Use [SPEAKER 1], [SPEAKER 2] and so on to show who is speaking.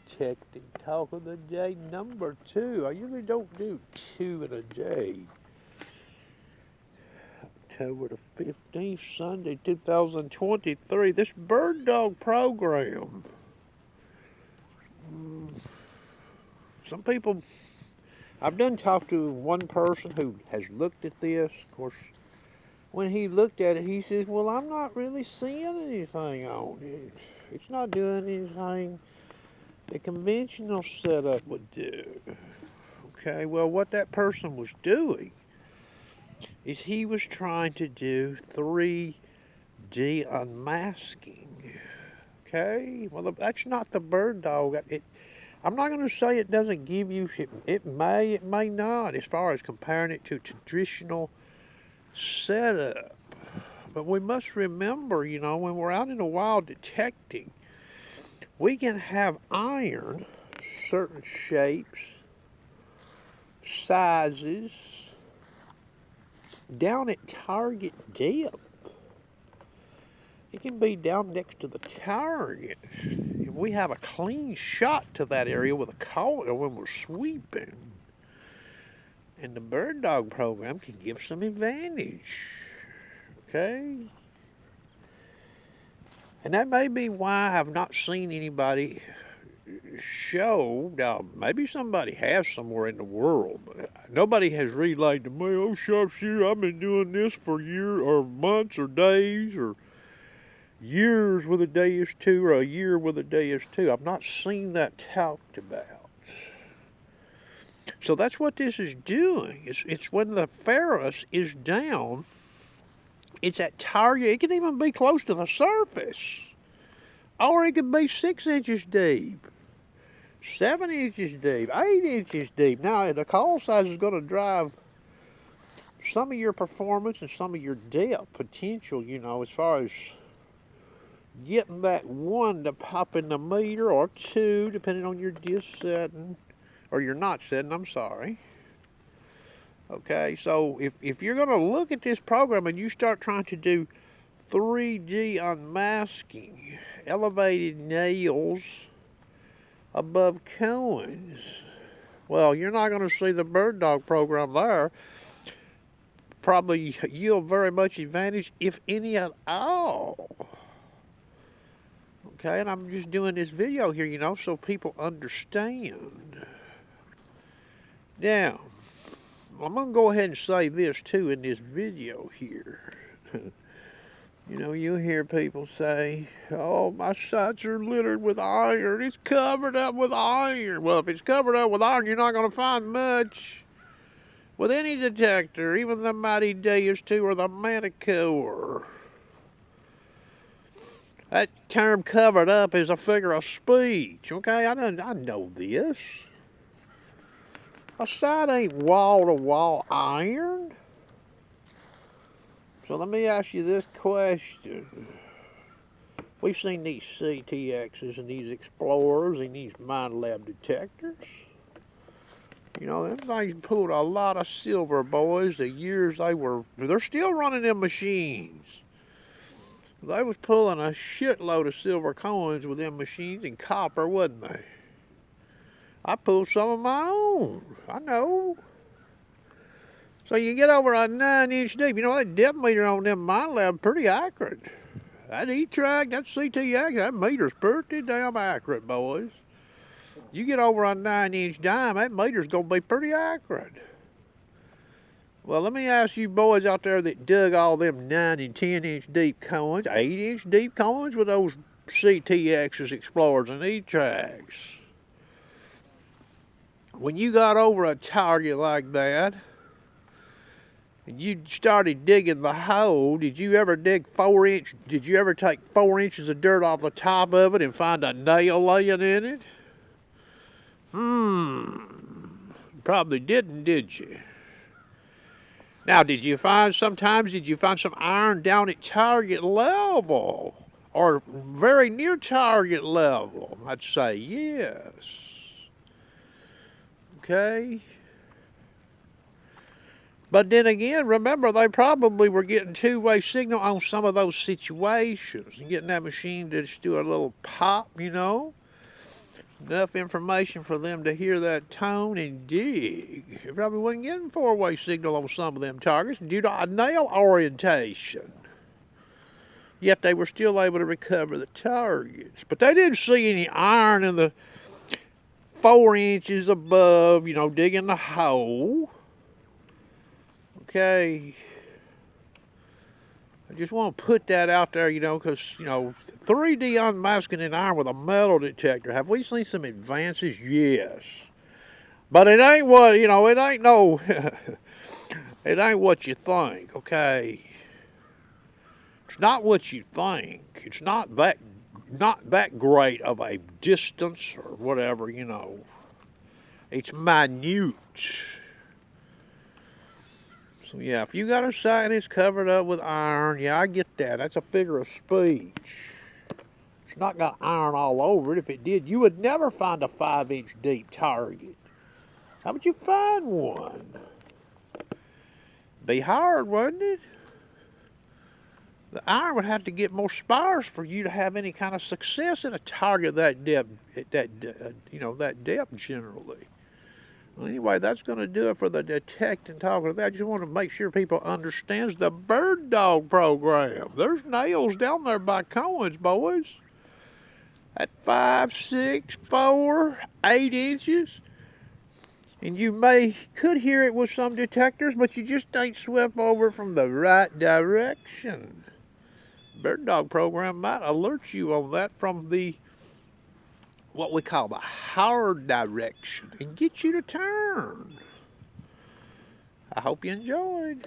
[SPEAKER 1] Detecting Talk of the Day number 2. I usually don't do 2 in a day. October the 15th, Sunday, 2023. This bird dog program. Some people, I've done talk to one person who has looked at this. Of course, when he looked at it, he says, well, I'm not really seeing anything on it. It's not doing anything the conventional setup would do. Okay, well, what that person was doing is he was trying to do 3D unmasking. Okay, well, that's not the bird dog. I'm not going to say it doesn't give you, it may not, as far as comparing it to traditional setup. But we must remember, when we're out in the wild detecting, we can have iron, certain shapes, sizes, down at target depth. It can be down next to the target. If we have a clean shot to that area with a collar when we're sweeping. And the bird dog program can give some advantage. Okay? And that may be why I've not seen anybody show. Now, maybe somebody has somewhere in the world, but nobody has relayed to me, oh, sharpshooter, I've been doing this for years or months or days or years with a day is two or a year with a day is two. I've not seen that talked about. So that's what this is doing. It's when the ferrous is down, it's at target. It can even be close to the surface. Or it could be 6 inches deep, 7 inches deep, 8 inches deep. Now, the call size is going to drive some of your performance and some of your depth potential, as far as getting that 1 to pop in the meter or 2, depending on your disc setting, or your not setting, I'm sorry. Okay, so if you're going to look at this program and you start trying to do 3D unmasking, elevated nails above cones, well, you're not going to see the bird dog program there probably yield very much advantage, if any at all. Okay, and I'm just doing this video here, so people understand. Now, I'm going to go ahead and say this, too, in this video here. You hear people say, oh, my sights are littered with iron. It's covered up with iron. Well, if it's covered up with iron, you're not going to find much with any detector, even the Mighty DS2 or the Manticore. That term covered up is a figure of speech, okay? I know this. A sight ain't wall-to-wall iron. So let me ask you this question. We've seen these CTXs and these Explorers and these Minelab detectors. Them things pulled a lot of silver, boys. The years they're still running them machines. They was pulling a shitload of silver coins with them machines and copper, wasn't they? I pulled some of my own. I know. So you get over a 9-inch deep. That depth meter on them Minelab pretty accurate. That E-Track, that CTX, that meter's pretty damn accurate, boys. You get over a 9-inch dime, that meter's going to be pretty accurate. Well, let me ask you boys out there that dug all them 9 and 10-inch deep coins, 8-inch deep coins with those CTXs, Explorers, and E-Tracks. When you got over a target like that, and you started digging the hole, did you ever take 4 inches of dirt off the top of it and find a nail laying in it? Probably didn't, did you? Now, did you find some iron down at target level? Or very near target level? I'd say yes. Okay? But then again, remember, they probably were getting two-way signal on some of those situations and getting that machine to just do a little pop, Enough information for them to hear that tone and dig. They probably wasn't getting four-way signal on some of them targets due to nail orientation. Yet they were still able to recover the targets. But they didn't see any iron in the 4 inches above, digging the hole. Okay. I just want to put that out there, because, 3D unmasking an iron with a metal detector. Have we seen some advances? Yes. But it ain't what, it ain't no, it ain't what you think, okay? It's not what you think. It's not that great of a distance or whatever, It's minute. So yeah, if you got a sight that's covered up with iron, yeah, I get that. That's a figure of speech. It's not got iron all over it. If it did, you would never find a 5-inch deep target. How would you find one? Be hard, wouldn't it? The iron would have to get more sparse for you to have any kind of success in a target that depth, that depth generally. Well, anyway, that's going to do it for the detect and talk of that. I just want to make sure people understands the bird dog program. There's nails down there by Cohen's, boys. At 5, 6, 4, 8 inches. And you could hear it with some detectors, but you just ain't swept over from the right direction. Bird dog program might alert you on that from what we call the hard direction and get you to turn. I hope you enjoyed.